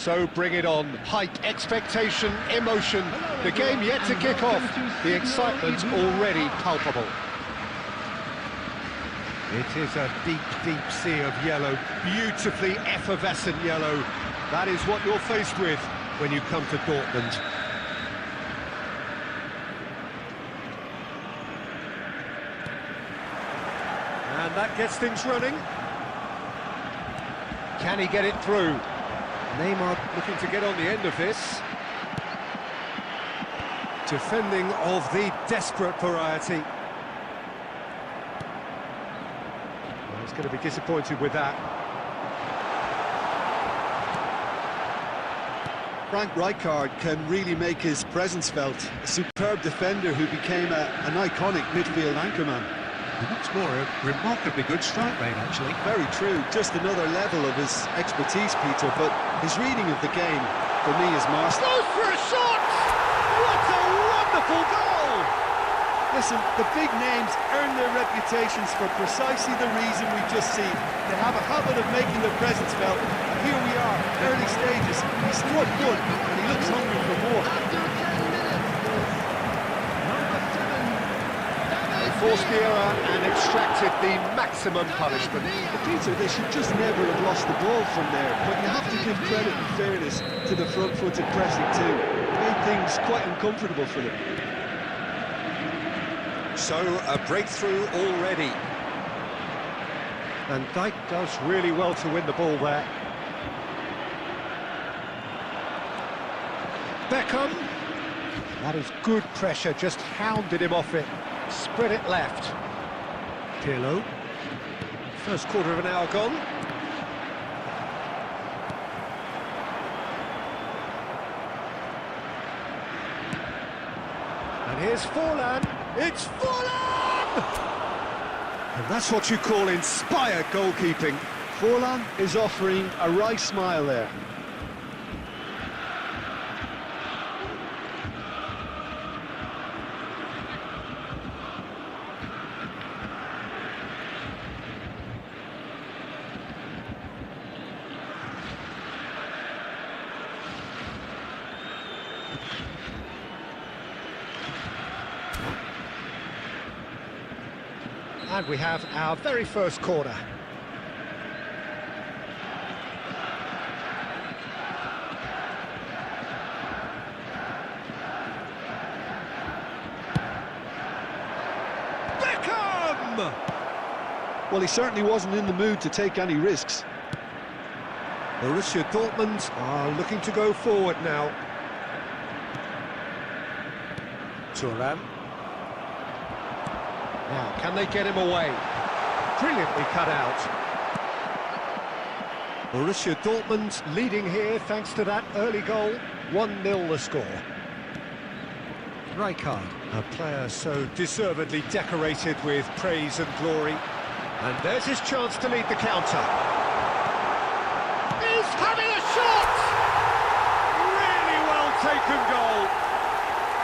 So bring it on. Hype, expectation, emotion. The game yet to kick off. The excitement already palpable. It is a deep, deep sea of yellow. Beautifully effervescent yellow. That is what you're faced with when you come to Dortmund. And that gets things running. Can he get it through? Neymar looking to get on the end of this. Defending of the desperate variety. Well, he's going to be disappointed with that. Frank Rijkaard can really make his presence felt. A superb defender who became an iconic midfield anchorman. Much more a remarkably good strike rate, actually. Very true, just another level of his expertise, Peter, but his reading of the game, for me, is masterful. Goes for a shot! What a wonderful goal! Listen, the big names earn their reputations for precisely the reason we've just seen. They have a habit of making their presence felt, and here we are, early stages. He struck good, and he looks hungry for more. Forced the error and extracted the maximum punishment. But Peter, they should just never have lost the ball from there, but you have to give credit and fairness to the front-footed pressing too. It made things quite uncomfortable for them. So, a breakthrough already. And Dijk does really well to win the ball there. Beckham. That is good pressure, just hounded him off it. Spread it left. Pirlo. First quarter of an hour gone. And here's Forlan. It's Forlan! And that's what you call inspired goalkeeping. Forlan is offering a wry smile there. And we have our very first corner. Beckham! Well, he certainly wasn't in the mood to take any risks. Borussia Dortmund are looking to go forward now. Thuram. Now, can they get him away? Brilliantly cut out. Borussia Dortmund leading here thanks to that early goal. 1-0 the score. Rijkaard, a player so deservedly decorated with praise and glory. And there's his chance to lead the counter. He's having a shot! Really well taken goal.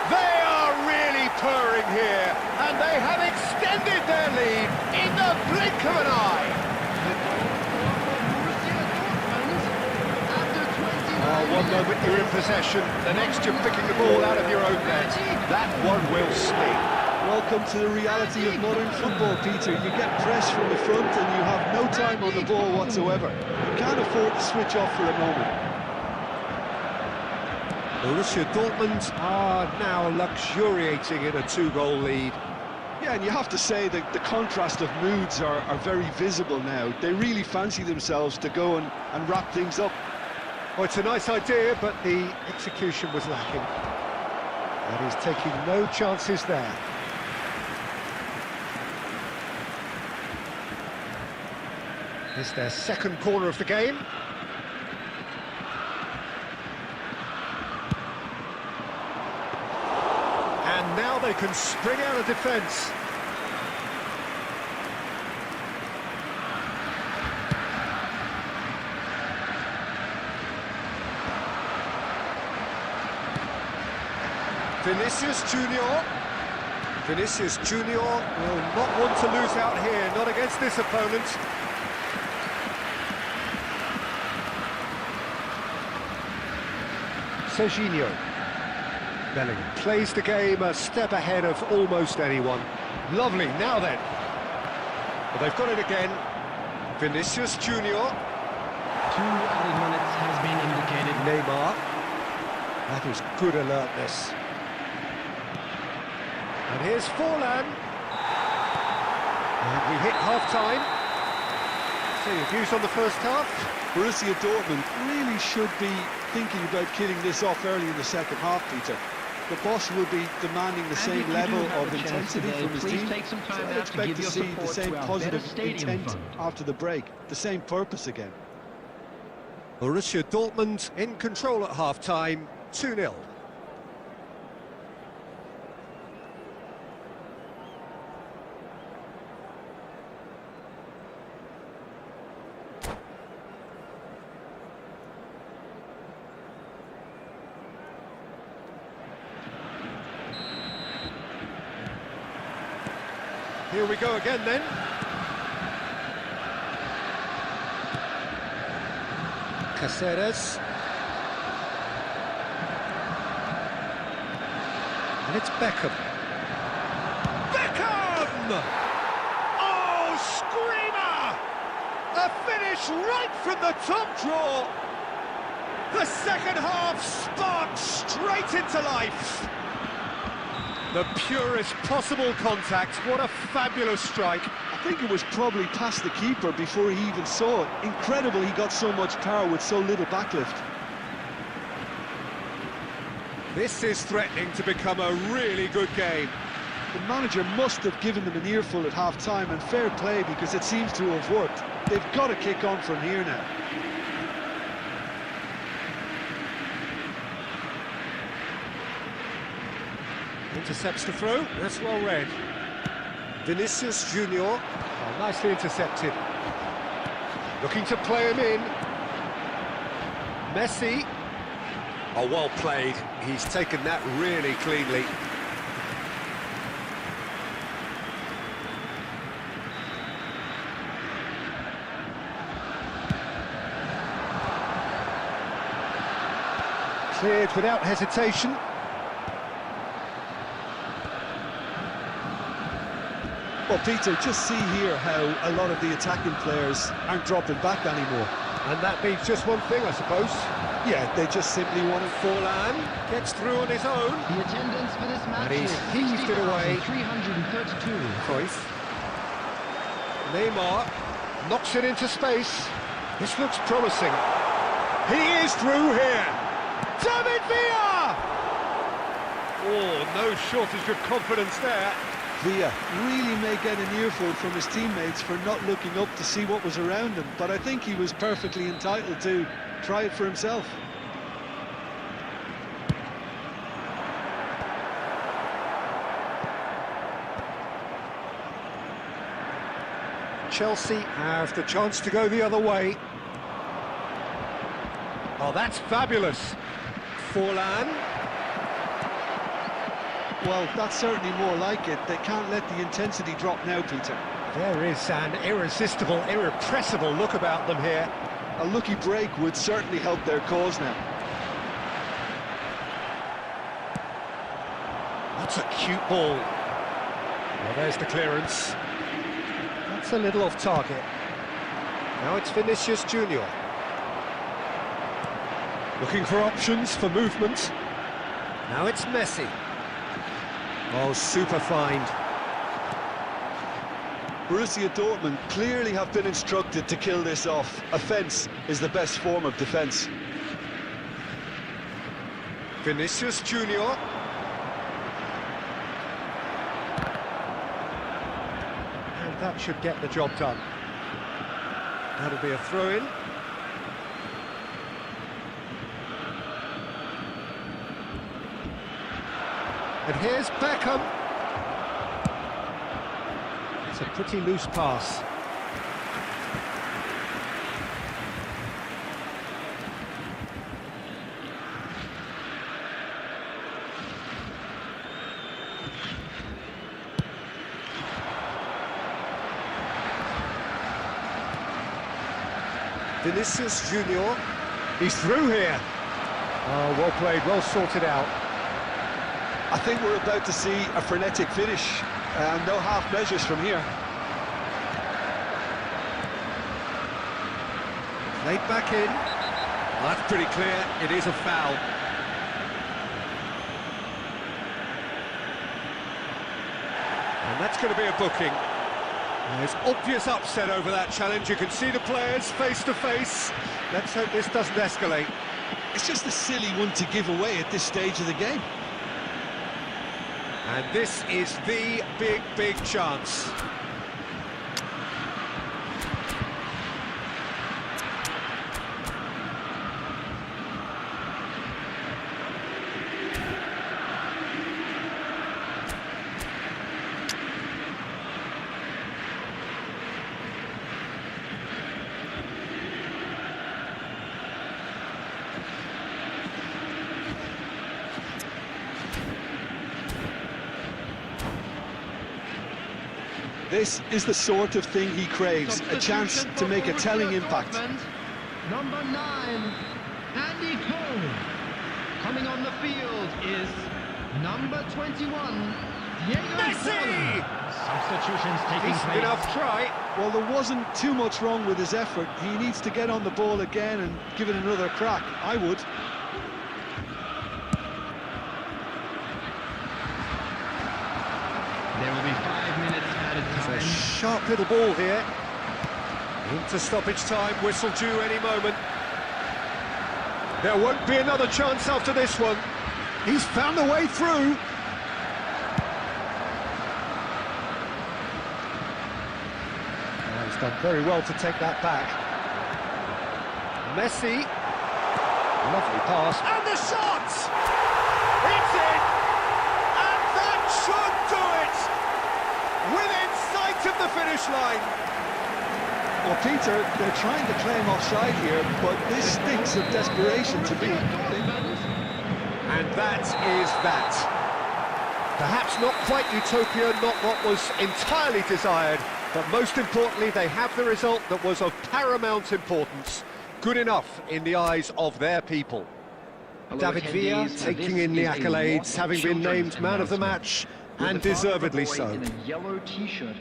They are really purring here, and they have extended their lead in the blink of an eye. Oh, one moment you're in possession, the next you're picking the ball out of your own net. That one will sting. Welcome to the reality of modern football, Peter. You get pressed from the front and you have no time on the ball whatsoever. You can't afford to switch off for a moment. Borussia Dortmund are now luxuriating in a 2-goal lead. Yeah, and you have to say that the contrast of moods are very visible now. They really fancy themselves to go and wrap things up. Oh, it's a nice idea, but the execution was lacking. And he's taking no chances there. It's their second corner of the game. And now they can spring out of defence. Vinicius Junior. Vinicius Junior will not want to lose out here, not against this opponent. Serginho. Bellingham plays the game a step ahead of almost anyone. Lovely, now then. Well, they've got it again. Vinicius Junior. 2 added minutes has been indicated. Neymar. That is good alertness. And here's Forlan. And we hit half-time. So your views on the first half? Borussia Dortmund really should be thinking about killing this off early in the second half, Peter. The boss will be demanding the same level of intensity from his team. So I expect to see the same positive intent after the break, the same purpose again. Borussia Dortmund in control at half-time, 2-0. Here we go again then. Caceres. And it's Beckham. Beckham! Oh, screamer! A finish right from the top draw. The second half sparked straight into life. The purest possible contact. What a fabulous strike. I think it was probably past the keeper before he even saw it. Incredible he got so much power with so little backlift. This is threatening to become a really good game. The manager must have given them an earful at half-time, and fair play because it seems to have worked. They've got to kick on from here now. Intercepts the throw, that's well read. Vinicius Junior, oh, nicely intercepted. Looking to play him in. Messi. Oh, well played. He's taken that really cleanly. Cleared without hesitation. Well, Peter, just see here how a lot of the attacking players aren't dropping back anymore. And that means just one thing, I suppose. Yeah, they just simply want to... Forlan gets through on his own. The attendance for this match And he's is heaved it away. 332. Cruyff. Neymar knocks it into space. This looks promising. He is through here. David Villa! Oh, no shortage of confidence there. Villa really may get an earful from his teammates for not looking up to see what was around him, but I think he was perfectly entitled to try it for himself. Chelsea have the chance to go the other way. Oh, that's fabulous. Forlan. Well, that's certainly more like it. They can't let the intensity drop now, Peter. There is an irresistible, irrepressible look about them here. A lucky break would certainly help their cause now. That's a cute ball. Well, there's the clearance. That's a little off target. Now it's Vinicius Junior. Looking for options for movement. Now it's Messi. Oh, super find. Borussia Dortmund clearly have been instructed to kill this off. Offence is the best form of defence. Vinicius Junior. And that should get the job done. That'll be a throw-in. And here's Beckham. It's a pretty loose pass. Vinicius Junior. He's through here. Oh, well played, well sorted out. I think we're about to see a frenetic finish. No half measures from here. Played back in. Well, that's pretty clear, it is a foul. And that's going to be a booking. There's obvious upset over that challenge. You can see the players face to face. Let's hope this doesn't escalate. It's just a silly one to give away at this stage of the game. And this is the big chance. This is the sort of thing he craves, a chance to make a telling impact. Number 9, Andy Cole. Coming on the field is number 21, Diego Messi! Forlan. Substitutions taking Decent place. enough try. Well, there wasn't too much wrong with his effort. He needs to get on the ball again and give it another crack. I would. There will be 5 minutes added A time. sharp little ball here. Into stoppage time, whistle due any moment. There won't be another chance after this one. He's found a way through. Well, he's done very well to take that back. Messi. Lovely pass. And the shot! It's in! And that should do it! Within sight of the finish line. Well, Peter, they're trying to claim offside here, but this stinks of desperation to me. And that is that. Perhaps not quite utopia, not what was entirely desired, but most importantly, they have the result that was of paramount importance. Good enough in the eyes of their people. David Villa taking in the accolades, having been named man of the match, and deservedly so. In a yellow t-shirt.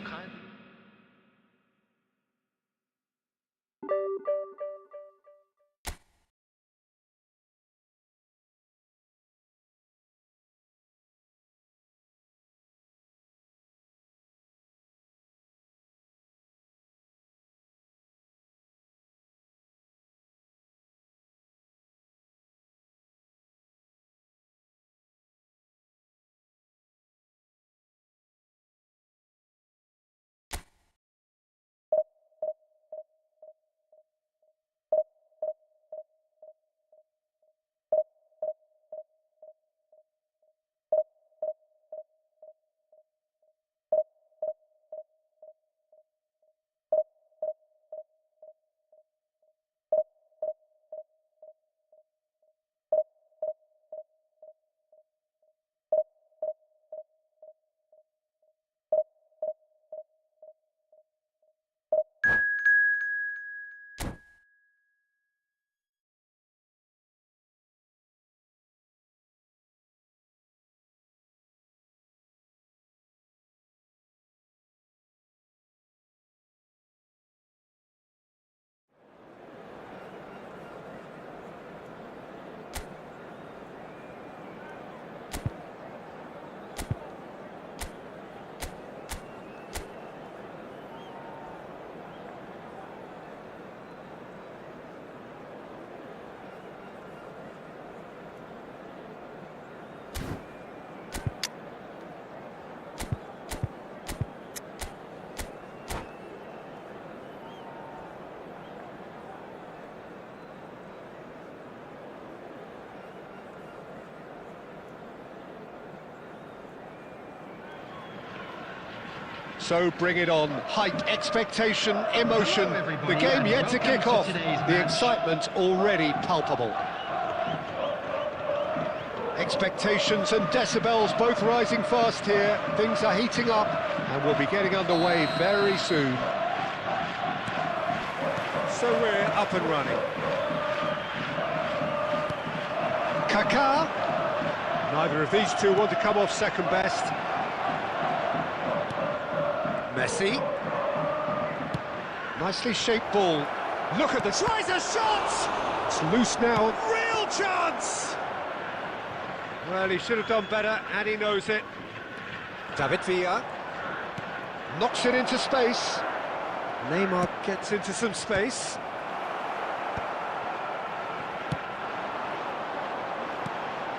So bring it on. Hype, expectation, emotion. The game yet to kick off. The excitement already palpable. Expectations and decibels both rising fast here. Things are heating up and we'll be getting underway very soon. So we're up and running. Kaká. Neither of these two want to come off second best. Messi. Nicely shaped ball. Look at the... Tries a shot! It's loose now. Real chance! Well, he should have done better, and he knows it. David Villa. Knocks it into space. Neymar gets into some space.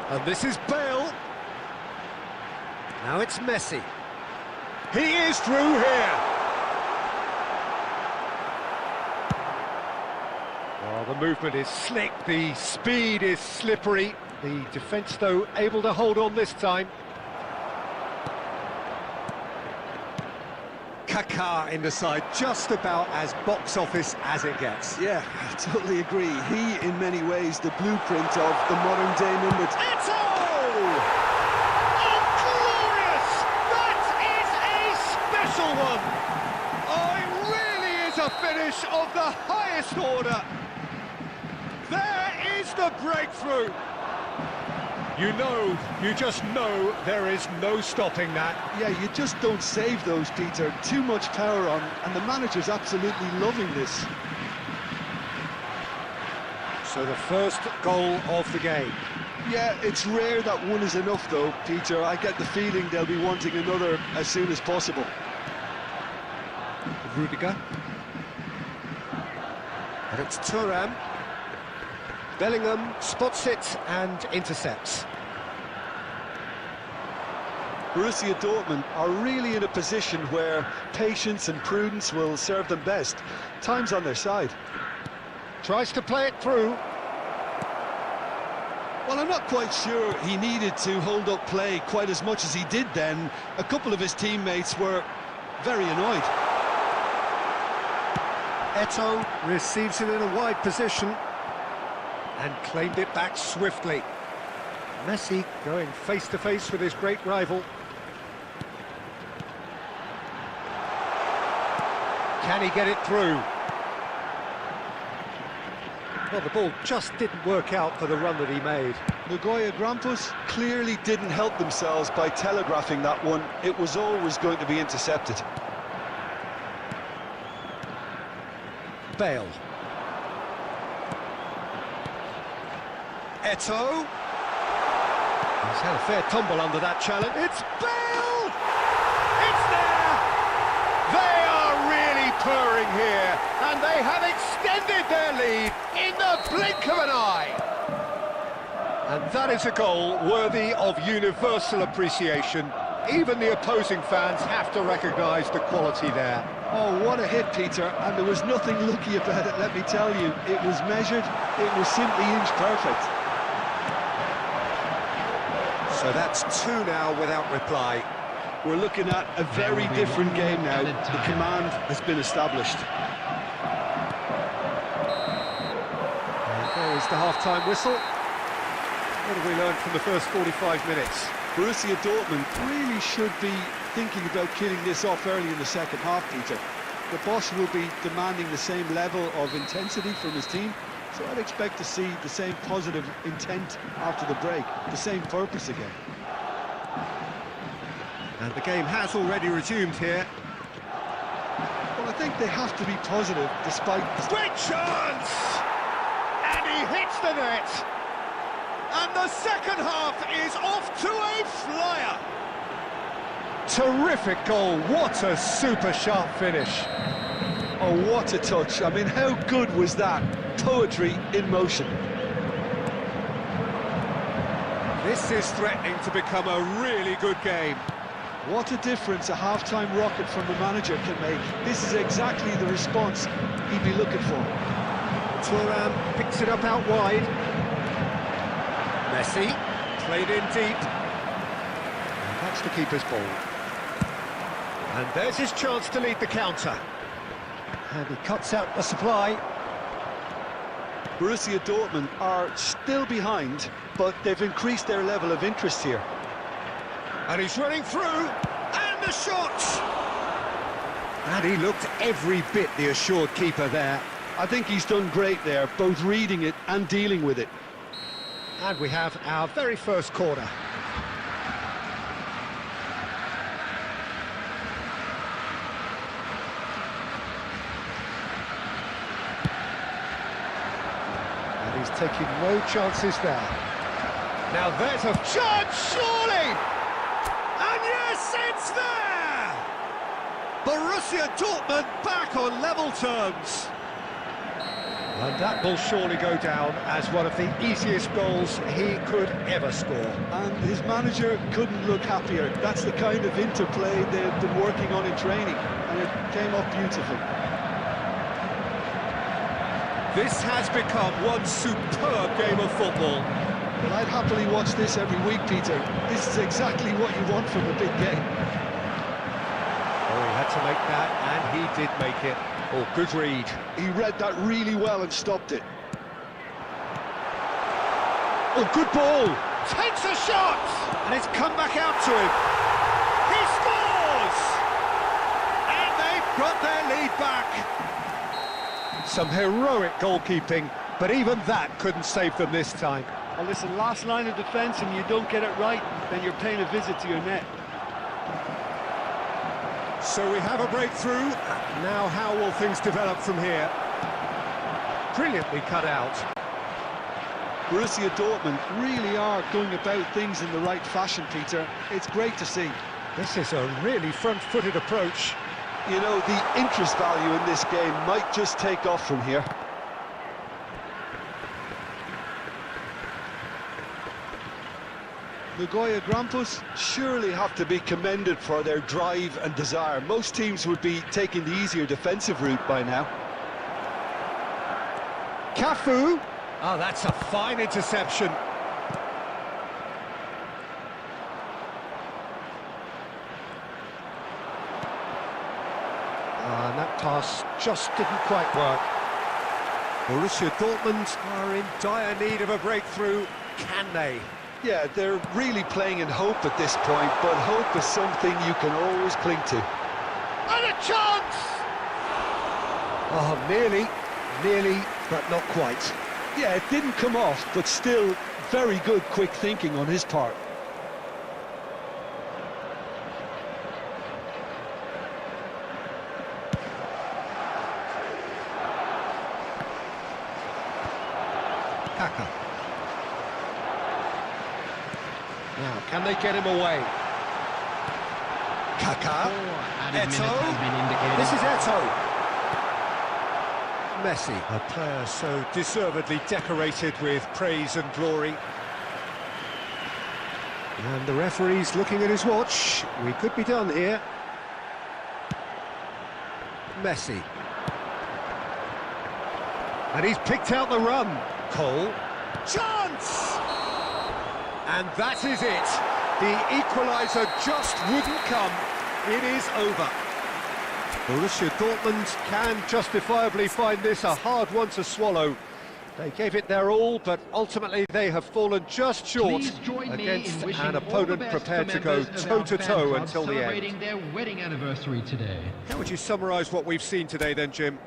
And this is Bale. Now it's Messi. He is through here. Well, the movement is slick, the speed is slippery. The defence, though, able to hold on this time. Kaká in the side, just about as box office as it gets. Yeah, I totally agree. He, in many ways, the blueprint of the modern-day number. Eto! Oh, glorious! That is a special one! Oh, it really is a finish of the highest order. There is the breakthrough. You just know there is no stopping that. Yeah, you just don't save those, Peter. Too much power on, and the manager's absolutely loving this. So the first goal of the game. Yeah, it's rare that one is enough, though, Peter. I get the feeling they'll be wanting another as soon as possible. Rudiger. And it's Thuram. Bellingham spots it and intercepts. Borussia Dortmund are really in a position where patience and prudence will serve them best. Time's on their side. Tries to play it through. Well, I'm not quite sure he needed to hold up play quite as much as he did then. A couple of his teammates were very annoyed. Eto receives it in a wide position and claimed it back swiftly. Messi going face-to-face with his great rival. Can he get it through? Well, the ball just didn't work out for the run that he made. Nagoya Grampus clearly didn't help themselves by telegraphing that one. It was always going to be intercepted. Bale. Eto. He's had a fair tumble under that challenge. It's Bale! It's there! They are really purring here, and they have extended their lead in the blink of an eye. And that is a goal worthy of universal appreciation. Even the opposing fans have to recognise the quality there. Oh, what a hit, Peter, and there was nothing lucky about it, let me tell you. It was measured, it was simply inch perfect. So that's two now without reply. We're looking at a very different game now. The command has been established. And there is the half-time whistle. What have we learned from the first 45 minutes? Borussia Dortmund really should be thinking about killing this off early in the second half, Peter. The boss will be demanding the same level of intensity from his team, so I'd expect to see the same positive intent after the break, the same purpose again. And the game has already resumed here. Well, I think they have to be positive despite... Great chance! And he hits the net! And the second half is off to a flyer! Terrific goal, what a super sharp finish. Oh, what a touch. I mean, how good was that? Poetry in motion. This is threatening to become a really good game. What a difference a half-time rocket from the manager can make. This is exactly the response he'd be looking for. Thuram picks it up out wide. Messi, played in deep. And that's the keeper's ball. And there's his chance to lead the counter. And he cuts out the supply. Borussia Dortmund are still behind, but they've increased their level of interest here. And he's running through, and the shot! And he looked every bit the assured keeper there. I think he's done great there, both reading it and dealing with it. And we have our very first corner. And he's taking no chances there. Now there's a chance, surely! And yes, it's there! Borussia Dortmund back on level terms. And that will surely go down as one of the easiest goals he could ever score. And his manager couldn't look happier. That's the kind of interplay they've been working on in training, and it came off beautifully. This has become one superb game of football. Well, I'd happily watch this every week, Peter. This is exactly what you want from a big game. Oh, he had to make that, and he did make it. Oh, good read. He read that really well and stopped it. Oh, good ball! Takes a shot! And it's come back out to him. He scores! And they've got their lead back. Some heroic goalkeeping, but even that couldn't save them this time. Well, listen, last line of defence, and you don't get it right, then you're paying a visit to your net. So we have a breakthrough. Now how will things develop from here? Brilliantly cut out. Borussia Dortmund really are going about things in the right fashion, Peter. It's great to see. This is a really front-footed approach. You know, the interest value in this game might just take off from here. Nagoya Grampus surely have to be commended for their drive and desire. Most teams would be taking the easier defensive route by now. Cafu. Oh, that's a fine interception. And that pass just didn't quite work. Borussia Dortmund are in dire need of a breakthrough. Can they? Yeah, they're really playing in hope at this point, but hope is something you can always cling to. And a chance! Oh, nearly, but not quite. Yeah, it didn't come off, but still very good quick thinking on his part. Kaka. Now, can they get him away? Kaka. This is Eto. Messi, a player so deservedly decorated with praise and glory. And the referee's looking at his watch. We could be done here. Messi. And he's picked out the run. Cole. Chance! And that is it. The equaliser just wouldn't come. It is over. Borussia Dortmund can justifiably find this a hard one to swallow. They gave it their all, but ultimately they have fallen just short against an opponent prepared to go toe-to-toe until the end. Celebrating their wedding anniversary today. How would you summarise what we've seen today then, Jim?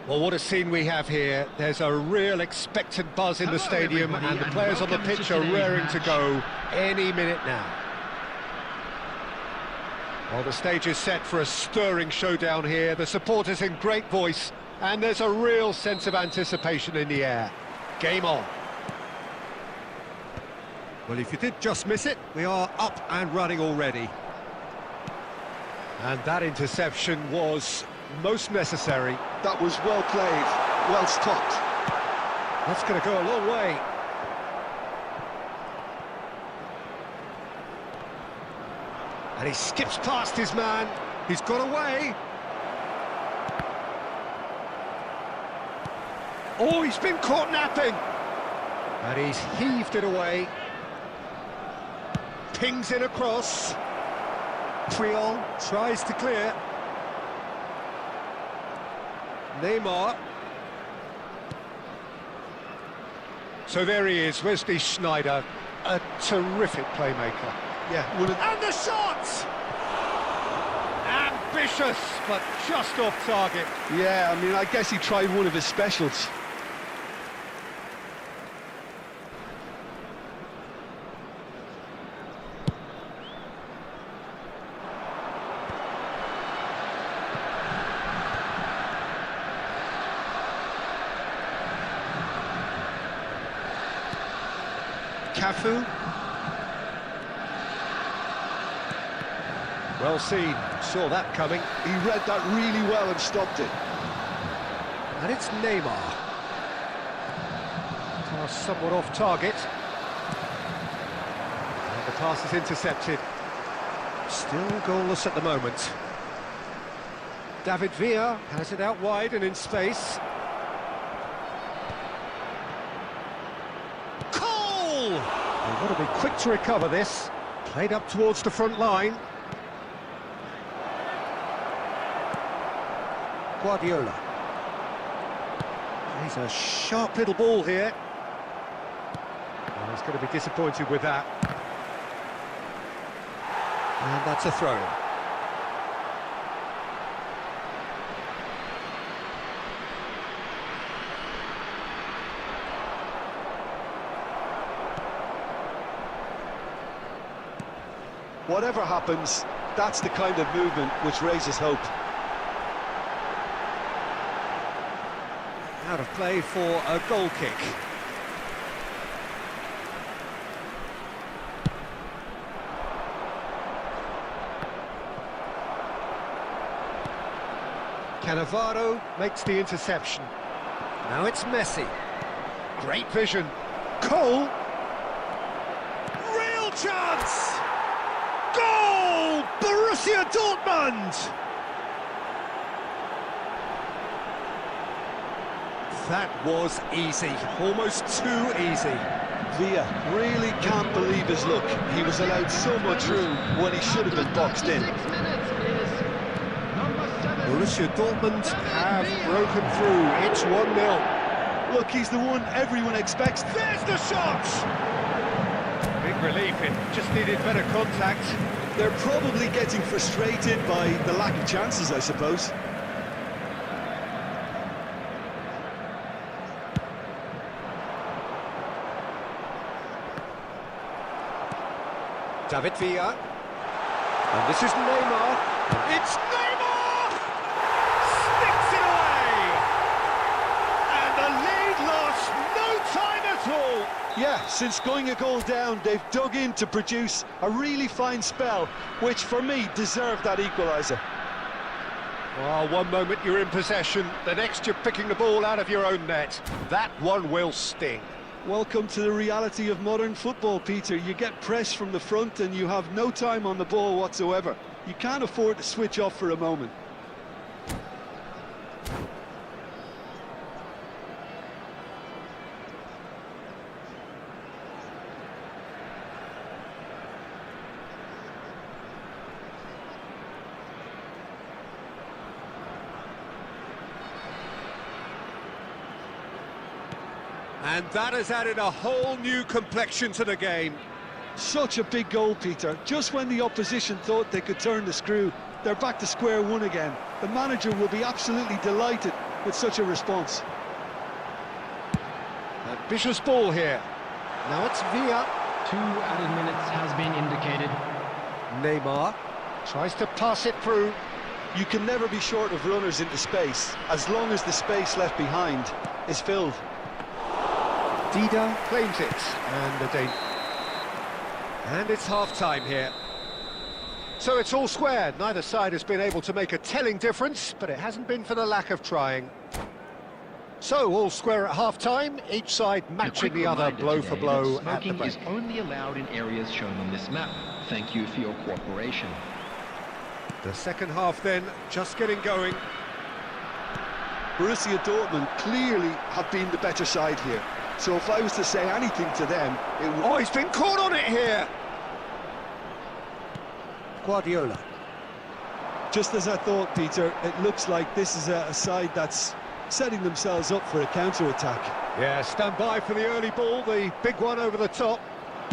Well, what a scene we have here. There's a real expectant buzz in the stadium, and the players on the pitch are raring to go any minute now. Well, the stage is set for a stirring showdown here. The supporters in great voice, and there's a real sense of anticipation in the air. Game on. Well, if you did just miss it, we are up and running already. And that interception was most necessary. That was well played, well stopped. That's going to go a long way. And he skips past his man. He's got away. Oh, he's been caught napping. And he's heaved it away. Pings in across. Puyol tries to clear. Neymar. So there he is, Wesley Sneijder, a terrific playmaker. Yeah, And the shot! Ambitious, but just off target. yeah, I mean, I guess he tried one of his specials. Cafu. Well seen, saw that coming. He read that really well and stopped it. And it's Neymar. Pass somewhat off target. And the pass is intercepted. Still goalless at the moment. David Villa has it out wide and in space. They've got to be quick to recover this. Played up towards the front line. Guardiola. He's a sharp little ball here. Well, he's going to be disappointed with that. And that's a throw. Whatever happens, that's the kind of movement which raises hope. Out of play for a goal kick. Cannavaro makes the interception. Now it's Messi. Great vision. Cole. Real chance! Goal! Borussia Dortmund! That was easy, almost too easy. Villa really can't believe his luck. He was allowed so much room when he should have been boxed in. Borussia Dortmund have broken through. It's 1-0. Look, he's the one everyone expects. There's the shot! Big relief, it just needed better contact. They're probably getting frustrated by the lack of chances, I suppose. David Villa. And this is Neymar. It's Neymar! Sticks it away! And the lead lost no time at all. Yeah, since going a goal down, they've dug in to produce a really fine spell, which for me deserved that equaliser. Well, one moment you're in possession, the next you're picking the ball out of your own net. That one will sting. Welcome to the reality of modern football, Peter. You get press from the front and you have no time on the ball whatsoever. You can't afford to switch off for a moment. And that has added a whole new complexion to the game. Such a big goal, Peter. Just when the opposition thought they could turn the screw, they're back to square one again. The manager will be absolutely delighted. with such a response. Ambitious ball here. Now it's Villa. 2 added minutes has been indicated. Neymar tries to pass it through. You can never be short of runners into space, as long as the space left behind is filled. Dida claims it, and it's half-time here. So it's all square. Neither side has been able to make a telling difference, but it hasn't been for the lack of trying. So all square at half-time, each side matching the other blow for blow at the Smoking break. is only allowed in areas shown on this map. Thank you for your cooperation. The second half then, just getting going. Borussia Dortmund clearly have been the better side here. So if I was to say anything to them, it would... Oh, he's been caught on it here! Guardiola. Just as I thought, Peter, it looks like this is a side that's setting themselves up for a counter-attack. Yeah, stand by for the early ball, the big one over the top.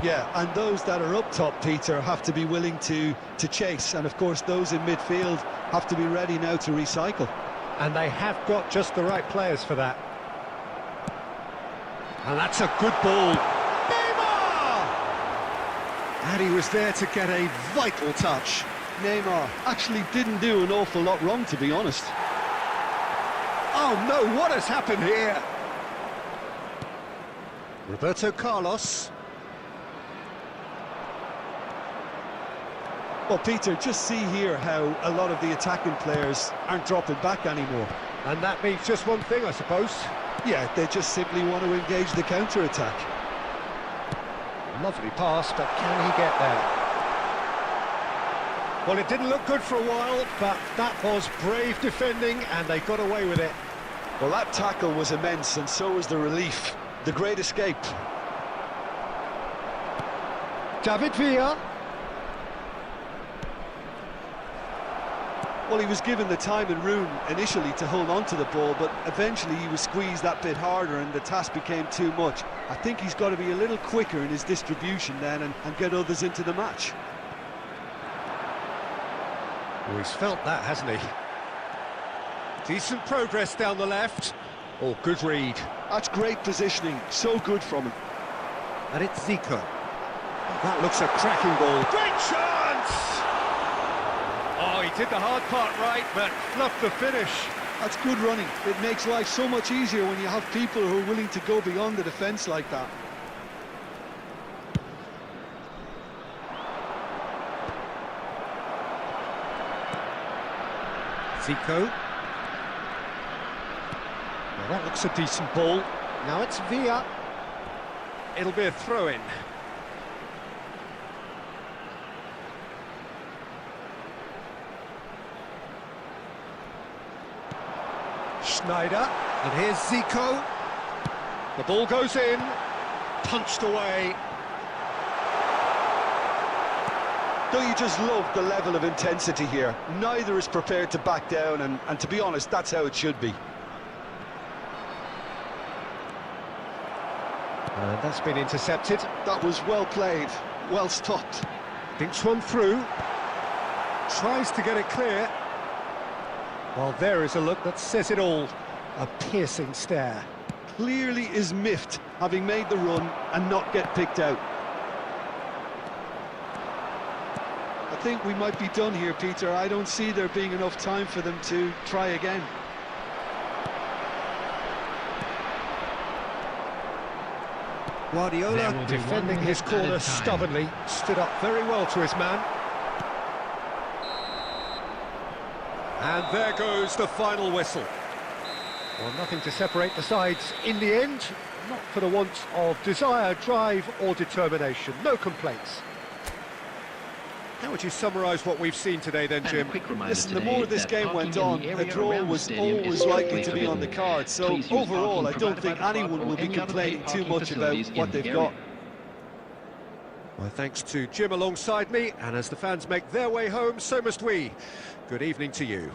Yeah, and those that are up top, Peter, have to be willing to chase. And of course, those in midfield have to be ready now to recycle. And they have got just the right players for that. And that's a good ball. Neymar! And he was there to get a vital touch. Neymar actually didn't do an awful lot wrong, to be honest. Oh no, what has happened here? Roberto Carlos. Well, Peter, just see here how a lot of the attacking players aren't dropping back anymore. And that means just one thing, I suppose. Yeah, they just simply want to engage the counter-attack. Lovely pass, but can he get there? Well, it didn't look good for a while, but that was brave defending, and they got away with it. Well, that tackle was immense, and so was the relief. The great escape. David Villa. Well, he was given the time and room initially to hold on to the ball, but eventually he was squeezed that bit harder and the task became too much. I think he's got to be a little quicker in his distribution then and get others into the match. Oh, he's felt that, hasn't he? Decent progress down the left. Oh, good read. That's great positioning, so good from him. And it's Zico. That looks a cracking ball. Great chance! Oh, he did the hard part right, but fluffed the finish. That's good running. It makes life so much easier when you have people who are willing to go beyond the defence like that. Zico. Well, that looks a decent ball. Now it's Villa. It'll be a throw-in. Schneider, and here's Zico. The ball goes in, punched away. Don't you just love the level of intensity here? Neither is prepared to back down, and to be honest, that's how it should be. And that's been intercepted. That was well played, well stopped. Thinks one through. Tries to get it clear. Well, there is a look that says it all. A piercing stare. Clearly is miffed, having made the run and not get picked out. I think we might be done here, Peter. I don't see there being enough time for them to try again. Guardiola, defending his corner stubbornly, stood up very well to his man. And there goes the final whistle. Well, nothing to separate the sides in the end, not for the want of desire, drive or determination. No complaints. How would you summarise what we've seen today then, Jim? Listen, the more this game went on, a draw was always likely to be on the card. So overall, I don't think anyone will be complaining too much about what they've got. Well, thanks to Jim alongside me, and as the fans make their way home, so must we. Good evening to you.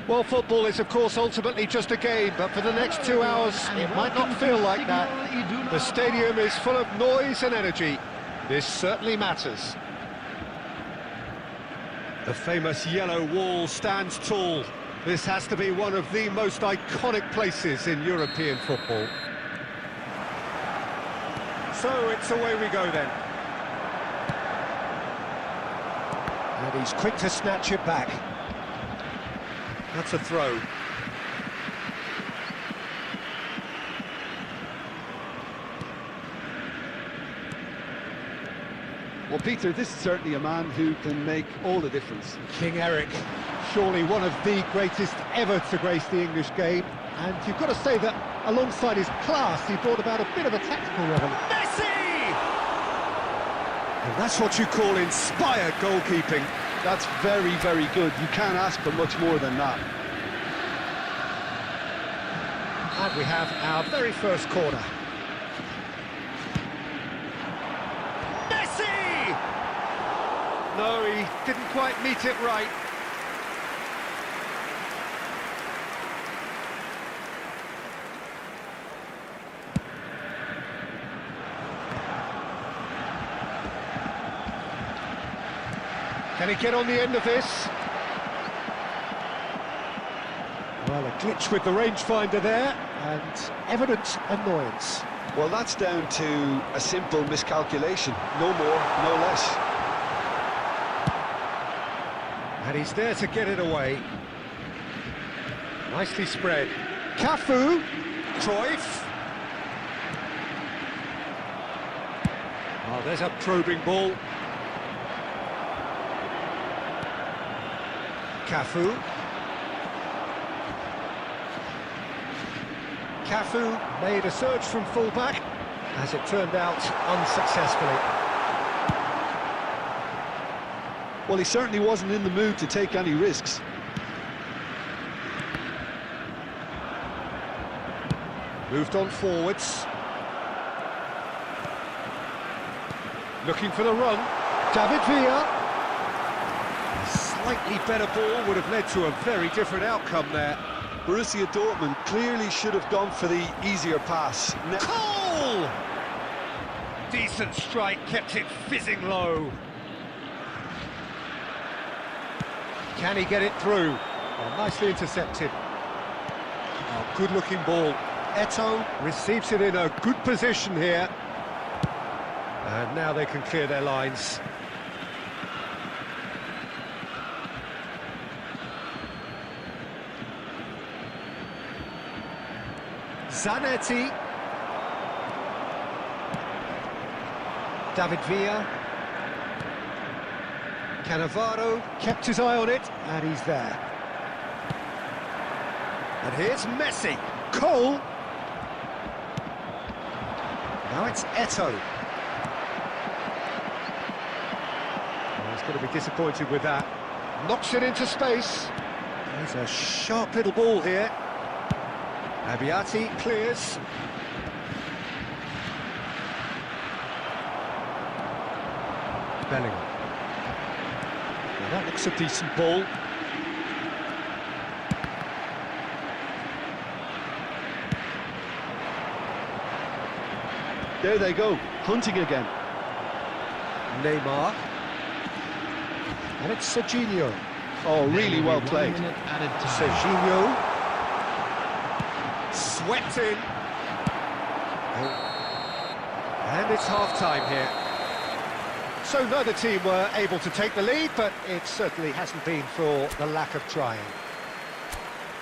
Well, football is, of course, ultimately just a game, but for the next 2 hours, it might not feel like that. The stadium is full of noise and energy. This certainly matters. The famous yellow wall stands tall. This has to be one of the most iconic places in European football. So it's away we go then. And he's quick to snatch it back. That's a throw. Well, Peter, this is certainly a man who can make all the difference. King Eric, surely one of the greatest ever to grace the English game. And you've got to say that alongside his class, he brought about a bit of a tactical revolution. Messi! And that's what you call inspired goalkeeping. That's very, very good. You can't ask for much more than that. And we have our very first corner. Messi! No, he didn't quite meet it right. Can he get on the end of this? Well, a glitch with the rangefinder there, and evident annoyance. Well, that's down to a simple miscalculation. No more, no less. And he's there to get it away. Nicely spread. Cafu. Cruyff. Oh, there's a probing ball. Cafu. Cafu made a surge from fullback, as it turned out unsuccessfully. Well, he certainly wasn't in the mood to take any risks. Moved on forwards. Looking for the run. David Villa. Slightly better ball would have led to a very different outcome there. Borussia Dortmund clearly should have gone for the easier pass. Cole! Decent strike, kept it fizzing low. Can he get it through? Oh, nicely intercepted. Oh, good-looking ball. Eto'o receives it in a good position here. And now they can clear their lines. Zanetti. David Villa. Cannavaro kept his eye on it, and he's there. And here's Messi. Cole. Now it's Eto'o. Oh, he's going to be disappointed with that. Knocks it into space. There's a sharp little ball here. Abiati clears. Bellingham. Now that looks a decent ball. There they go, hunting again. Neymar. And it's Serginho. Oh, really well played. Serginho. Swept in. And it's half-time here. So neither team were able to take the lead, but it certainly hasn't been for the lack of trying.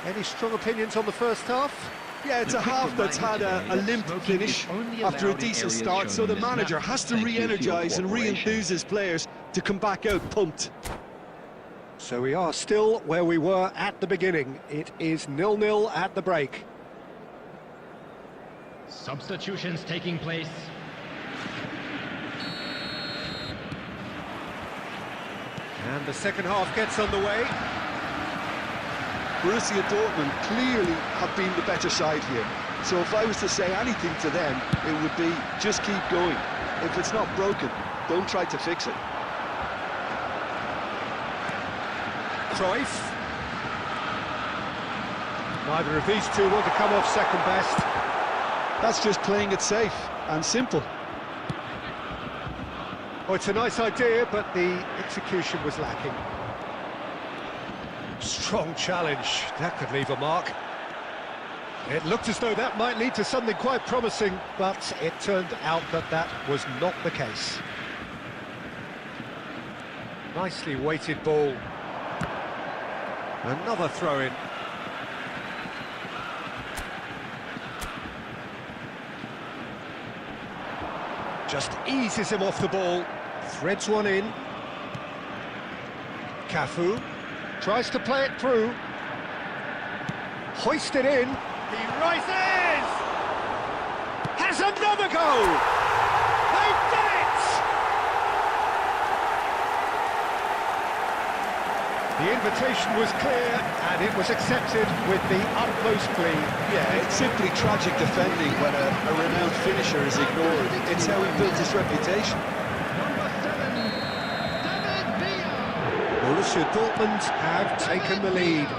Any strong opinions on the first half? Yeah, it's a half that's had a limp finish after a decent start, so the manager has to re-energise and re-enthuse his players to come back out pumped. So we are still where we were at the beginning. It is 0-0 at the break. Substitutions taking place. And the second half gets underway. Borussia Dortmund clearly have been the better side here. So if I was to say anything to them, it would be just keep going. If it's not broken, don't try to fix it. Cruyff. Neither of these two want to come off second best. That's just playing it safe and simple. Oh, it's a nice idea, but the execution was lacking. Strong challenge. That could leave a mark. It looked as though that might lead to something quite promising, but it turned out that that was not the case. Nicely weighted ball. Another throw-in. Just eases him off the ball. Threads one in. Cafu tries to play it through. Hoisted in. He rises! Has another goal! They've done it! The invitation was clear and it was accepted with the utmost glee. Yeah, it's simply tragic defending when a renowned finisher is ignored. It's how he built his reputation. Number 7, David Villa. Borussia Dortmund have taken the lead.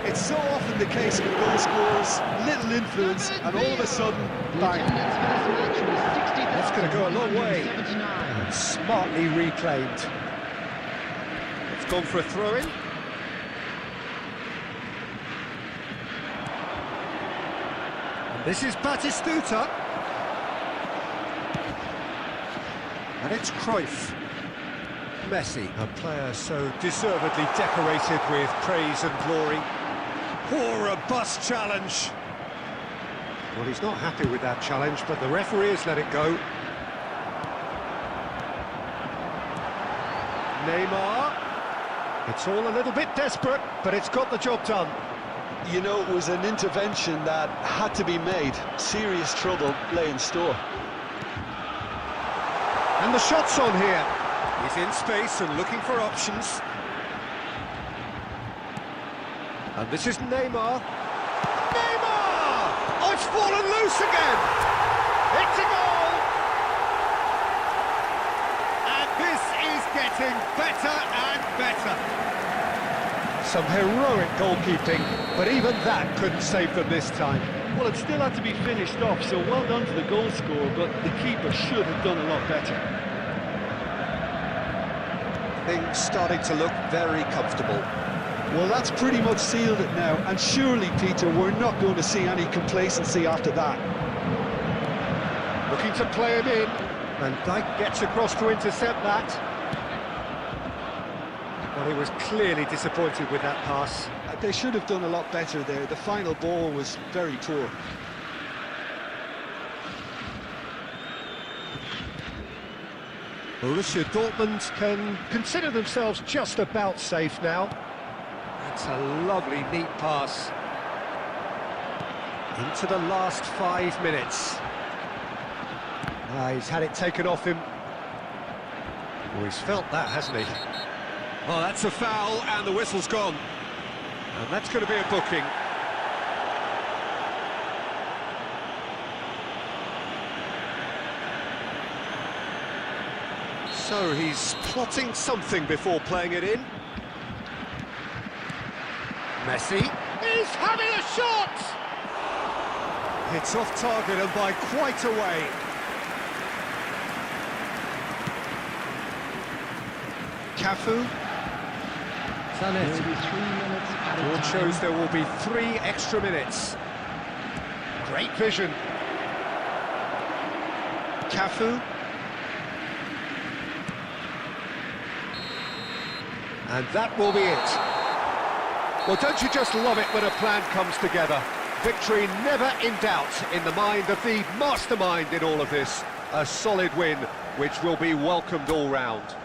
It's so often the case with goal scorers, little influence, and all of a sudden, The bang. attendance for this match was 60,079. That's going to go a long way. Smartly reclaimed. It's gone for a throw-in. And this is Batistuta. And it's Cruyff. Messi, a player so deservedly decorated with praise and glory. Poor, robust challenge. Well, he's not happy with that challenge, but the referee has let it go. Neymar. It's all a little bit desperate, but it's got the job done. You know, it was an intervention that had to be made. Serious trouble lay in store. And the shot's on here. He's in space and looking for options. And this is Neymar. Neymar! Oh, it's fallen loose again! It's a goal! And this is getting better and better. Some heroic goalkeeping, but even that couldn't save them this time. Well, it still had to be finished off, so well done to the goal scorer, but the keeper should have done a lot better. Things starting to look very comfortable. Well, that's pretty much sealed it now, and surely, Peter, we're not going to see any complacency after that. Looking to play him in, and Dijk gets across to intercept that. Well, he was clearly disappointed with that pass. They should have done a lot better there. The final ball was very poor. Borussia Dortmund can consider themselves just about safe now. That's a lovely, neat pass. Into the last 5 minutes. He's had it taken off him. Oh, he's felt that, hasn't he? Oh, that's a foul, and the whistle's gone. And that's going to be a booking. So he's plotting something before playing it in. Messi is having a shot! It's off target and by quite a way. Cafu. There will be 3 minutes added Board time. shows there will be 3 extra minutes. Great vision. Cafu. And that will be it. Well, don't you just love it when a plan comes together? Victory never in doubt in the mind of the mastermind in all of this. A solid win, which will be welcomed all round.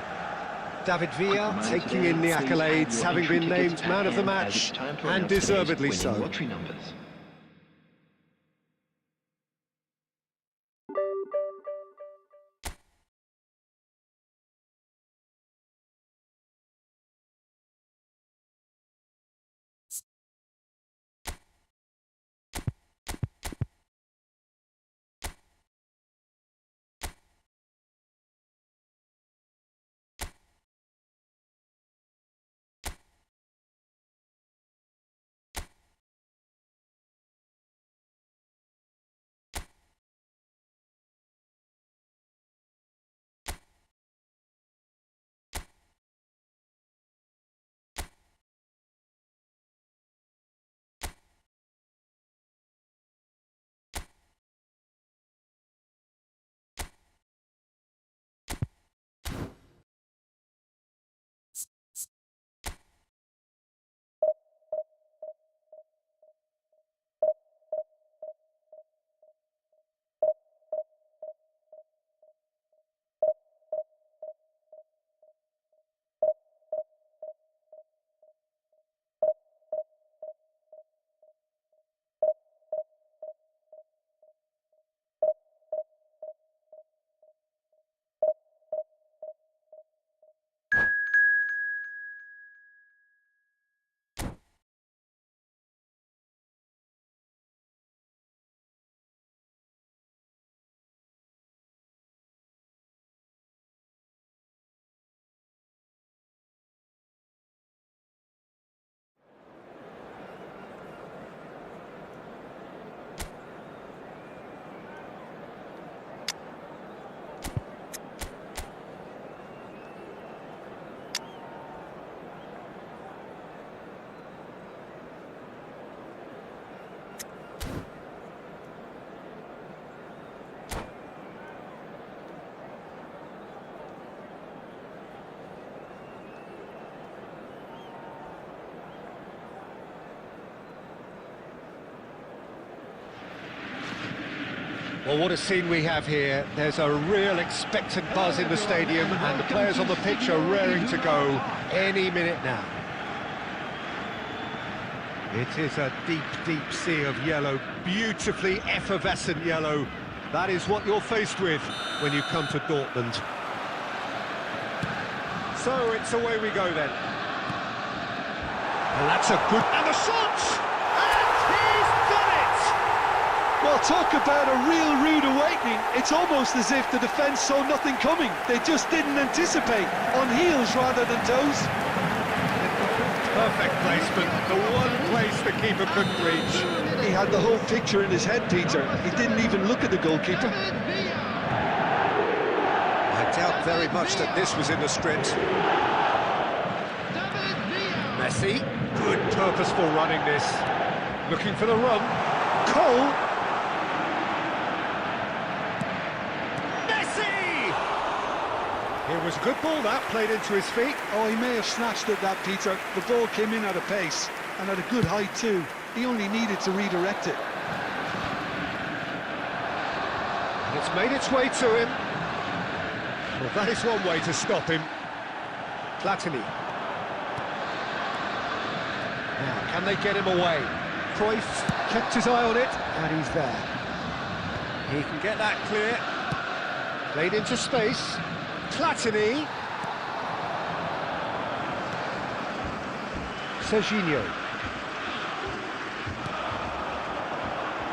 David Villa taking in the accolades, having been named man of the match, and deservedly so. Lottery numbers. Well, what a scene we have here. There's a real expectant buzz in the stadium, and the players on the pitch are raring to go any minute now. It is a deep, deep sea of yellow, beautifully effervescent yellow. That is what you're faced with when you come to Dortmund. So it's away we go then. And that's a good... And the shot! And he's done it! Well, talk about a real rude awakening. It's almost as if the defence saw nothing coming. They just didn't anticipate, on heels rather than toes. Perfect placement, the one place the keeper couldn't reach. He had the whole picture in his head, Peter. He didn't even look at the goalkeeper. I doubt very much that this was in the script. Messi, good purposeful running this. Looking for the run. Cole. Messi! It was a good ball that, played into his feet. Oh, he may have snatched at that, Peter. The ball came in at a pace, and at a good height too. He only needed to redirect it. And it's made its way to him. Well, that is one way to stop him. Platini. Now, can they get him away? Cruyff kept his eye on it, and he's there. He can get that clear. Played into space. Platini. Serginho.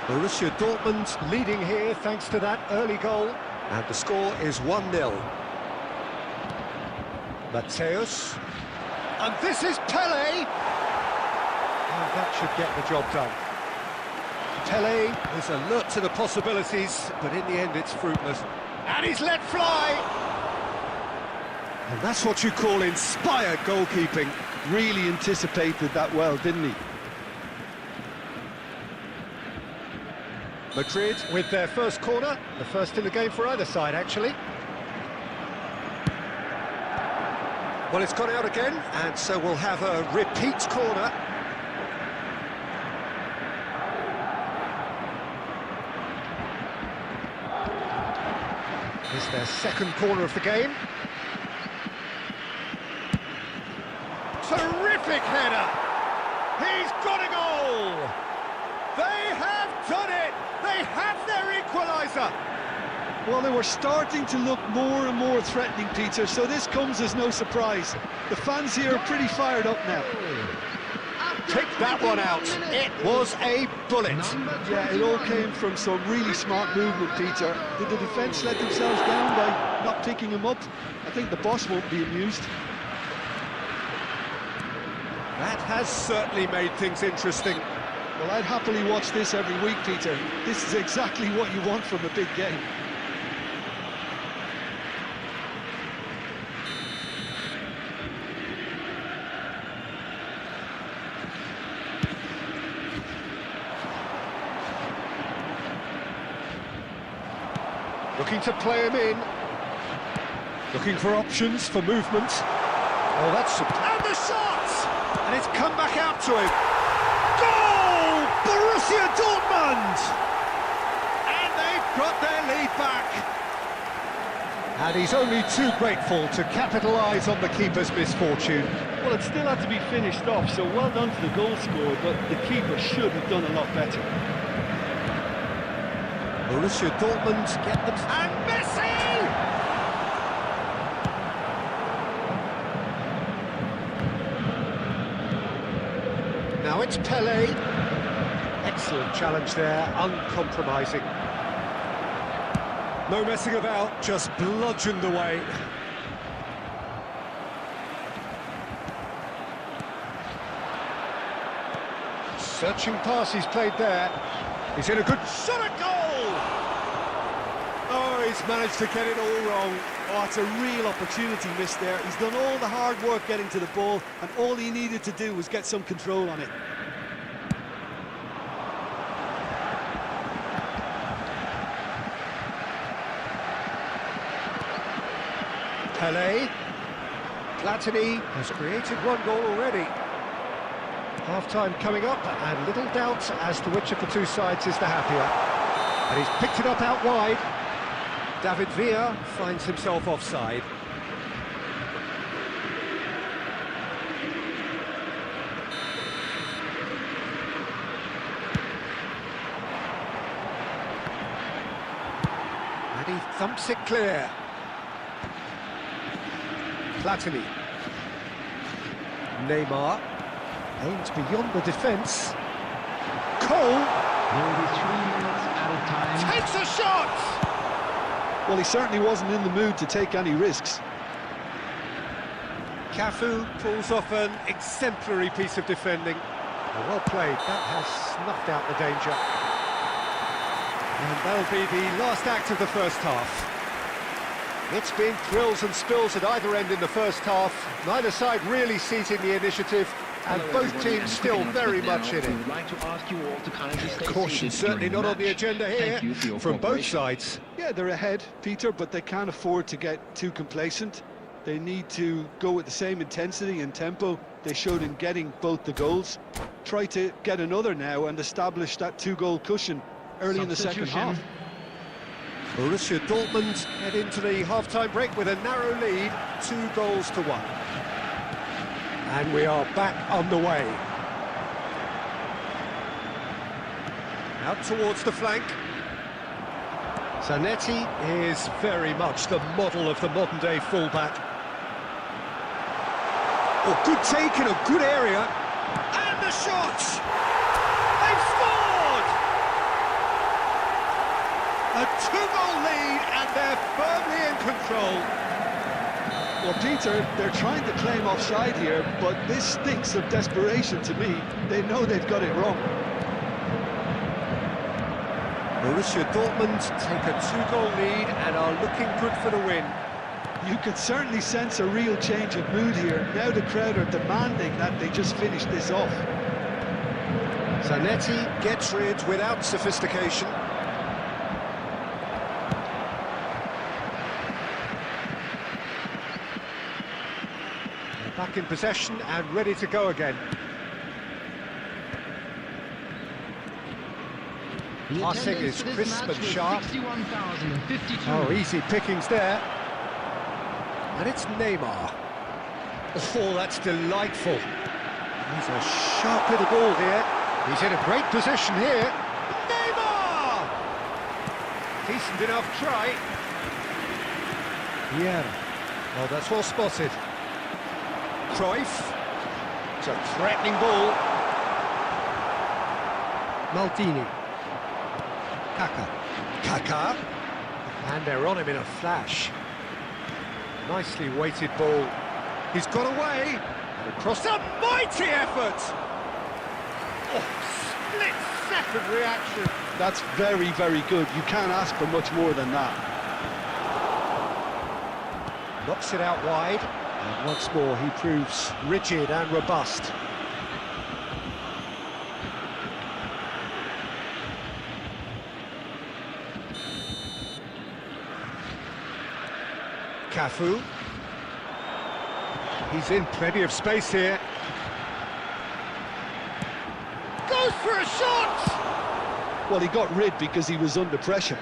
Borussia Dortmund leading here thanks to that early goal. And the score is 1-0. Mateus. And this is Pele. And that should get the job done. Pele is alert to the possibilities, but in the end it's fruitless. And he's let fly! And that's what you call inspired goalkeeping. Really anticipated that well, didn't he? Madrid with their first corner, the first in the game for either side, actually. Well, it's gone out again, and so we'll have a repeat corner. It's their second corner of the game. Terrific header! He's got a goal! They have done it! They have their equaliser! Well, they were starting to look more and more threatening, Peter, so this comes as no surprise. The fans here are pretty fired up now. Pick that one out. It was a bullet. Yeah, it all came from some really smart movement, Peter. Did the defence let themselves down by not picking him up? I think the boss won't be amused. That has certainly made things interesting. Well, I'd happily watch this every week, Peter. This is exactly what you want from a big game. Looking to play him in. Looking for options for movement. Oh, that's... And the shot! And it's come back out to him. Goal! Borussia Dortmund! And they've got their lead back. And he's only too grateful to capitalise on the keeper's misfortune. Well, it still had to be finished off, so well done to the goal scorer, but the keeper should have done a lot better. Borussia Dortmund get them... And Messi! Now it's Pele. Excellent challenge there, uncompromising. No messing about, just bludgeoned away. Searching pass he's played there. He's in a good shot at goal! Oh, he's managed to get it all wrong. Oh, it's a real opportunity missed there. He's done all the hard work getting to the ball, and all he needed to do was get some control on it. Pele. Platini has created one goal already. Half-time coming up, and little doubt as to which of the two sides is the happier. And he's picked it up out wide. David Villa finds himself offside. And he thumps it clear. Platini. Neymar. Aims beyond the defence. Cole. There will be 3 minutes added time. Takes a shot! Well, he certainly wasn't in the mood to take any risks. Cafu pulls off an exemplary piece of defending. Well played, that has snuffed out the danger. And that'll be the last act of the first half. It's been thrills and spills at either end in the first half. Neither side really seizing the initiative, and both teams still very much in it. Caution certainly not on the agenda here from both sides. Yeah, they're ahead, Peter, but they can't afford to get too complacent. They need to go with the same intensity and tempo they showed in getting both the goals. Try to get another now and establish that 2-goal cushion early in the second half. Borussia Dortmund head into the half-time break with a narrow lead, 2-1. And we are back on the way. Out towards the flank. Zanetti is very much the model of the modern-day fullback. Oh, good take in a good area. And the shot! They've scored! A 2-goal lead, and they're firmly in control. Well, Peter, they're trying to claim offside here, but this stinks of desperation to me. They know they've got it wrong. Borussia Dortmund take a 2-goal lead and are looking good for the win. You can certainly sense a real change of mood here. Now the crowd are demanding that they just finish this off. Zanetti gets rid without sophistication. They're back in possession and ready to go again. Passing is crisp and sharp. Oh, easy pickings there. And it's Neymar. Oh, that's delightful. He's a sharp little ball here. He's in a great position here. Neymar! Decent enough try. Yeah. Well, that's well spotted. Cruyff. It's a threatening ball. Maldini. Kaka. And they're on him in a flash. Nicely weighted ball. He's got away. And across a mighty effort. Oh, split-second reaction. That's very, very good. You can't ask for much more than that. Knocks it out wide. And once more he proves rigid and robust. Cafu. He's in plenty of space here. Goes for a shot! Well, he got rid because he was under pressure.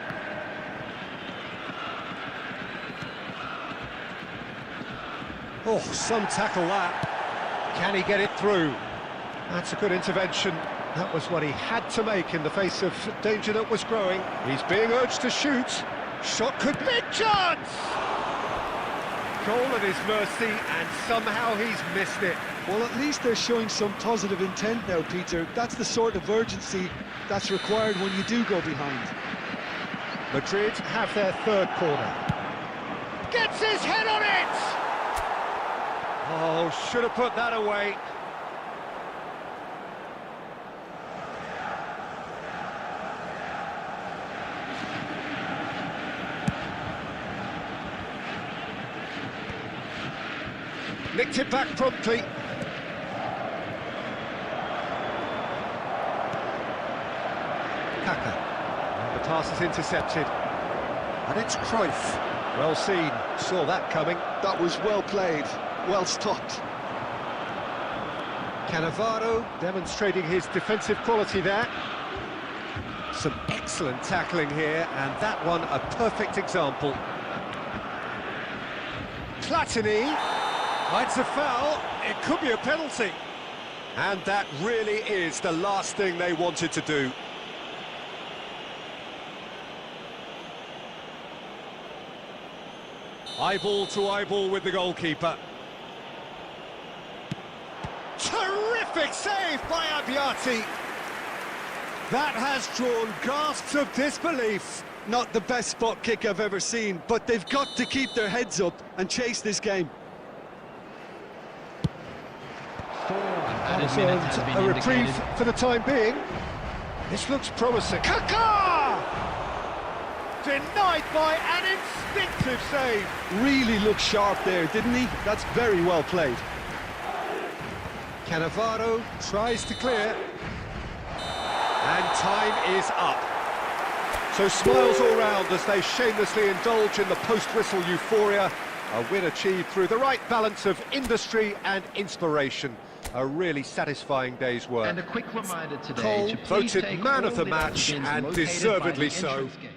Oh, some tackle that. Can he get it through? That's a good intervention. That was what he had to make in the face of danger that was growing. He's being urged to shoot. Shot could be... Big chance! Goal at his mercy, and somehow he's missed it. Well, at least they're showing some positive intent now, Peter. That's the sort of urgency that's required when you do go behind. Madrid have their third corner. Gets his head on it! Oh, should have put that away. Nicked it back promptly. Kaka. And the pass is intercepted. And it's Cruyff. Well seen. Saw that coming. That was well played. Well stopped. Cannavaro demonstrating his defensive quality there. Some excellent tackling here, and that one a perfect example. Platini, it's a foul, it could be a penalty. And that really is the last thing they wanted to do. Eyeball to eyeball with the goalkeeper. Terrific save by Abbiati. That has drawn gasps of disbelief. Not the best spot kick I've ever seen, but they've got to keep their heads up and chase this game. Added minutes has been A reprieve indicated. for the time being. This looks promising. Kaká! Denied by an instinctive save. Really looked sharp there, didn't he? That's very well played. Cannavaro tries to clear. And time is up. So smiles all round as they shamelessly indulge in the post-whistle euphoria. A win achieved through the right balance of industry and inspiration. A really satisfying day's work. And a quick reminder today Cole to please voted take man all of the the match, bins and located by deservedly the so. entrance gate.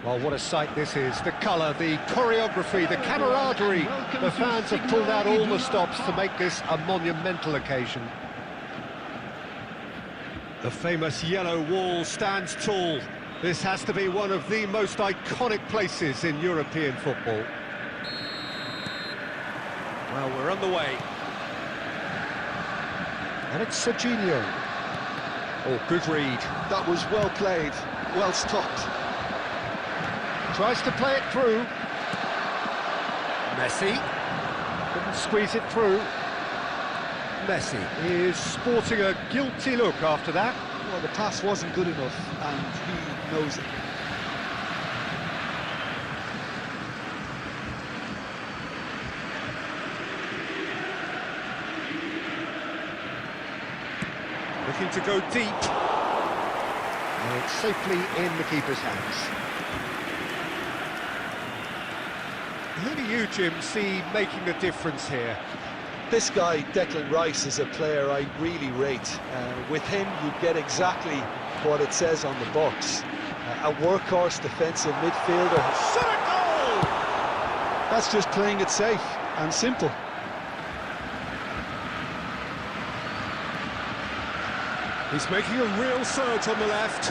Well, what a sight this is. The colour, the choreography, the camaraderie. The fans have pulled out all the stops to make this a monumental occasion. The famous yellow wall stands tall. This has to be one of the most iconic places in European football. Well, we're on the way. And it's Serginho. Oh, good read. That was well played, well stopped. Tries to play it through. Messi. Couldn't squeeze it through. Messi is sporting a guilty look after that. Well, the pass wasn't good enough, and he knows it. Looking to go deep. And it's safely in the keeper's hands. Who do you, Jim, see making the difference here? This guy, Declan Rice, is a player I really rate. With him, you get exactly what it says on the box. A workhorse defensive midfielder. Shot a goal! That's just playing it safe and simple. He's making a real surge on the left.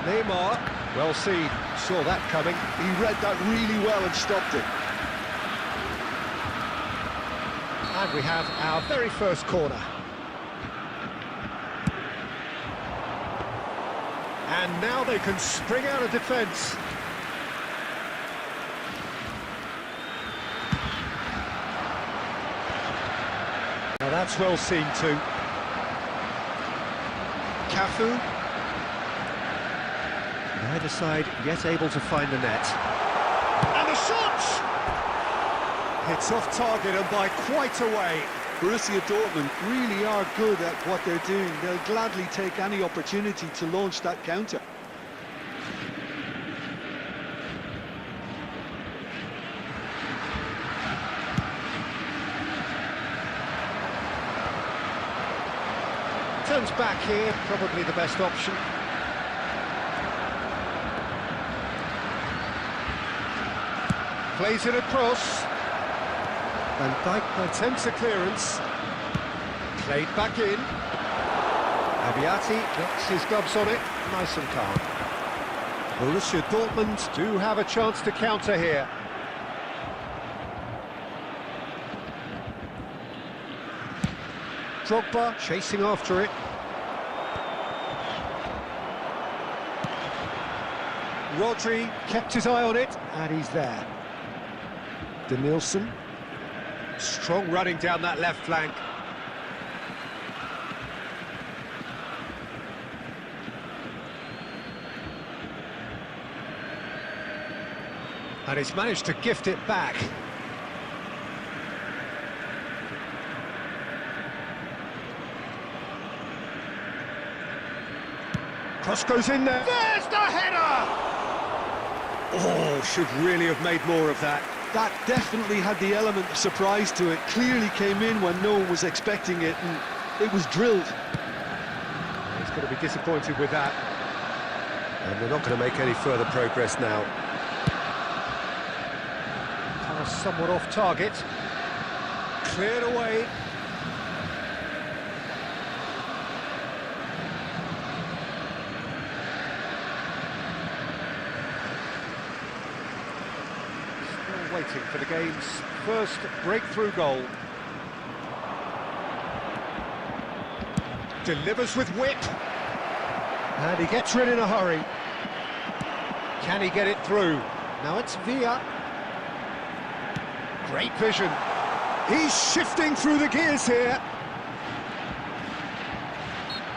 Neymar, well seen, saw that coming. He read that really well and stopped it. And we have our very first corner. And now they can spring out of defence. Now that's well seen too. Cafu. Neither side yet able to find the net. And the shot! It's off target and by quite a way. Borussia Dortmund really are good at what they're doing. They'll gladly take any opportunity to launch that counter. Turns back here, probably the best option. Plays it across. Van Dijk attempts a clearance. Played back in. Abiati gets his gloves on it, nice and calm. Borussia Dortmund do have a chance to counter here. Drogba chasing after it. Rodri kept his eye on it, and he's there. Denilson. Strong running down that left flank. And he's managed to gift it back. Cross goes in there. There's the header! Oh, should really have made more of that. That definitely had the element of surprise to it. Clearly came in when no one was expecting it, and it was drilled. He's going to be disappointed with that. And they're not going to make any further progress now. Pass somewhat off target. Cleared away. Waiting for the game's first breakthrough goal. Delivers with wit. And he gets rid in a hurry. Can he get it through? Now it's Villa. Great vision. He's shifting through the gears here.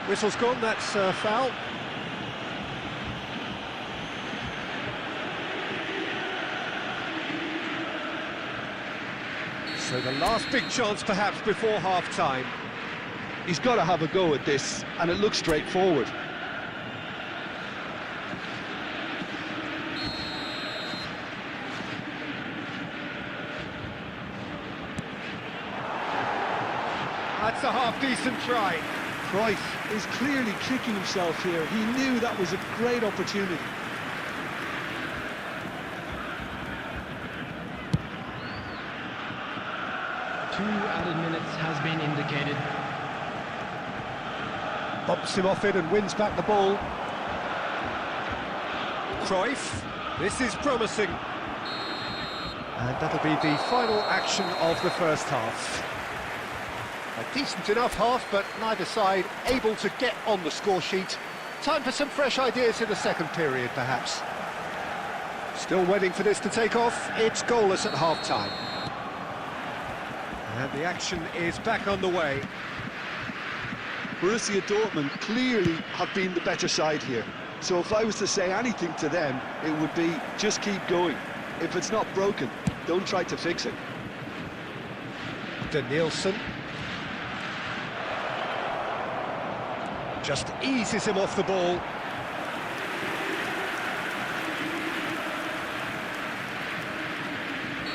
Whistle's gone, that's foul. So the last big chance perhaps before half-time. He's got to have a go at this, and it looks straightforward. That's a half-decent try. Price is clearly kicking himself here. He knew that was a great opportunity. 2 added minutes has been indicated. Bumps him off it and wins back the ball. Cruyff, this is promising. And that'll be the final action of the first half. A decent enough half, but neither side able to get on the score sheet. Time for some fresh ideas in the second period, perhaps. Still waiting for this to take off. It's goalless at half-time. And the action is back on the way. Borussia Dortmund clearly have been the better side here. So if I was to say anything to them, it would be just keep going. If it's not broken, don't try to fix it. Nielsen just eases him off the ball.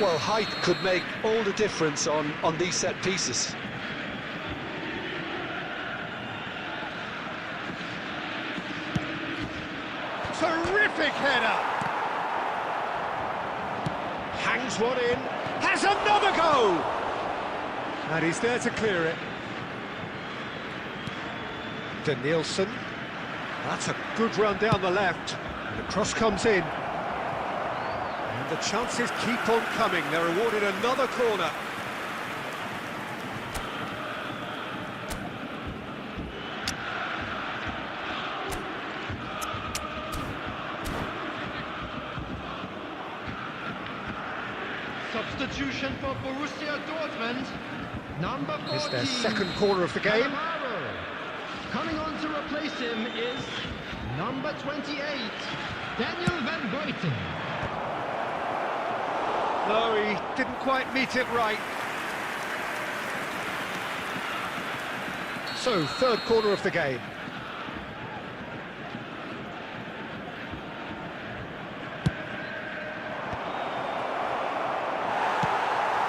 Well, height could make all the difference on these set pieces. Terrific header! Hangs one in, has another go! And he's there to clear it. Nielsen, that's a good run down the left. And the cross comes in. And the chances keep on coming. They're awarded another corner. Substitution for Borussia Dortmund. Number 14. It's their second corner of the game. Coming on to replace him is number 28, Daniel van Buiten. No, he didn't quite meet it right. So, third corner of the game.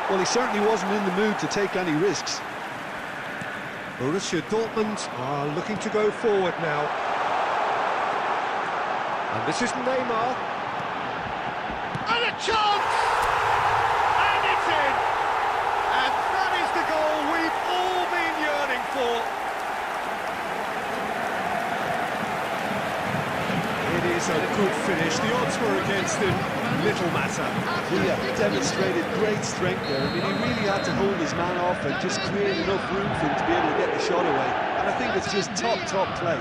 Well, he certainly wasn't in the mood to take any risks. Borussia Dortmund are looking to go forward now. And this is Neymar. And a chance! And it's in! And that is the goal we've all been yearning for. It is a good finish. The odds were against him. Little matter. He demonstrated great strength there. I mean, he really had to hold his man off and just create enough room for him to be able to get the shot away. And I think it's just top play.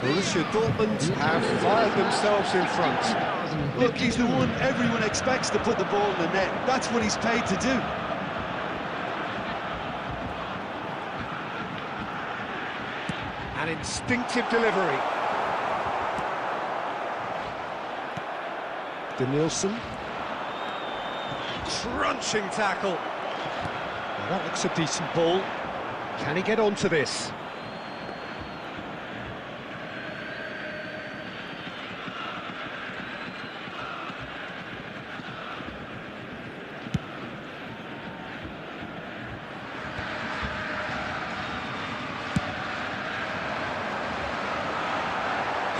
Borussia Dortmund have fired themselves in front. Look, he's the one everyone expects to put the ball in the net. That's what he's paid to do. An instinctive delivery. Nielsen. Crunching tackle. Now that looks a decent ball. Can he get onto this?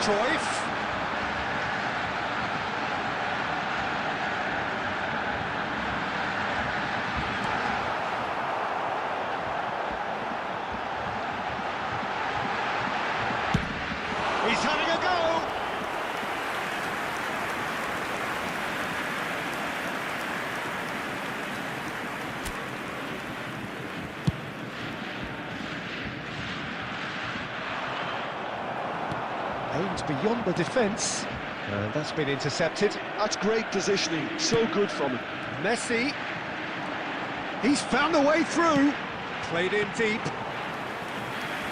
Cruyff. He's having a go! Aimed beyond the defence, and that's been intercepted. That's great positioning, so good from him. Messi, he's found a way through. Played in deep.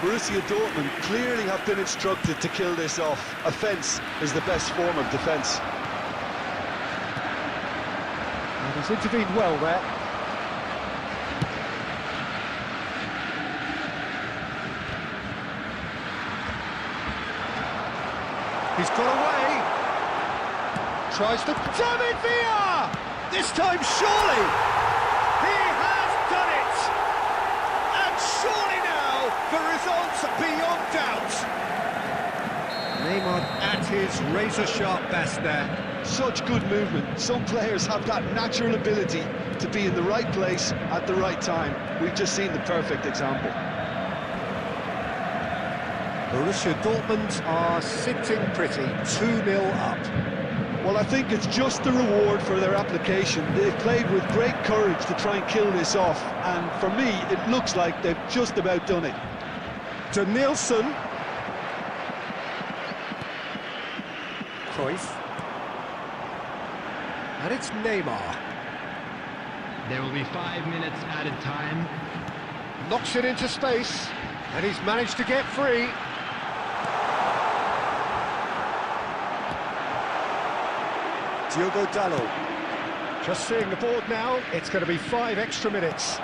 Borussia Dortmund clearly have been instructed to kill this off. Offence is the best form of defence. And he's intervened well there. He's got away. Tries to... David Villa! This time, surely! He has done it! And surely now, the result's beyond doubt. Neymar at his razor-sharp best there. Such good movement. Some players have that natural ability to be in the right place at the right time. We've just seen the perfect example. Borussia Dortmund are sitting pretty, 2-0 up. Well, I think it's just the reward for their application. They've played with great courage to try and kill this off, and for me, it looks like they've just about done it. To Nielsen. Cruyff. And it's Neymar. There will be 5 minutes added time. Knocks it into space, and he's managed to get free. Diogo Dalot. Just seeing the board now, it's going to be 5 extra minutes.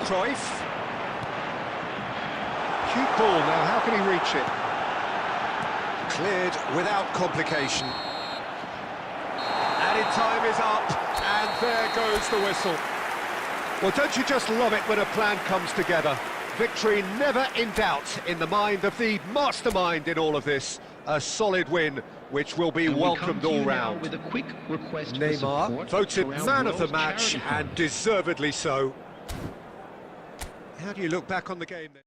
Cruyff. Cute ball now, how can he reach it? Cleared without complication. Added time is up, and there goes the whistle. Well, don't you just love it when a plan comes together? Victory never in doubt in the mind of the mastermind in all of this. A solid win, which will be And we welcomed come to all you now round. with a quick request for Neymar support voted around man of the World match, Charity Fund. and deservedly so. How do you look back on the game then?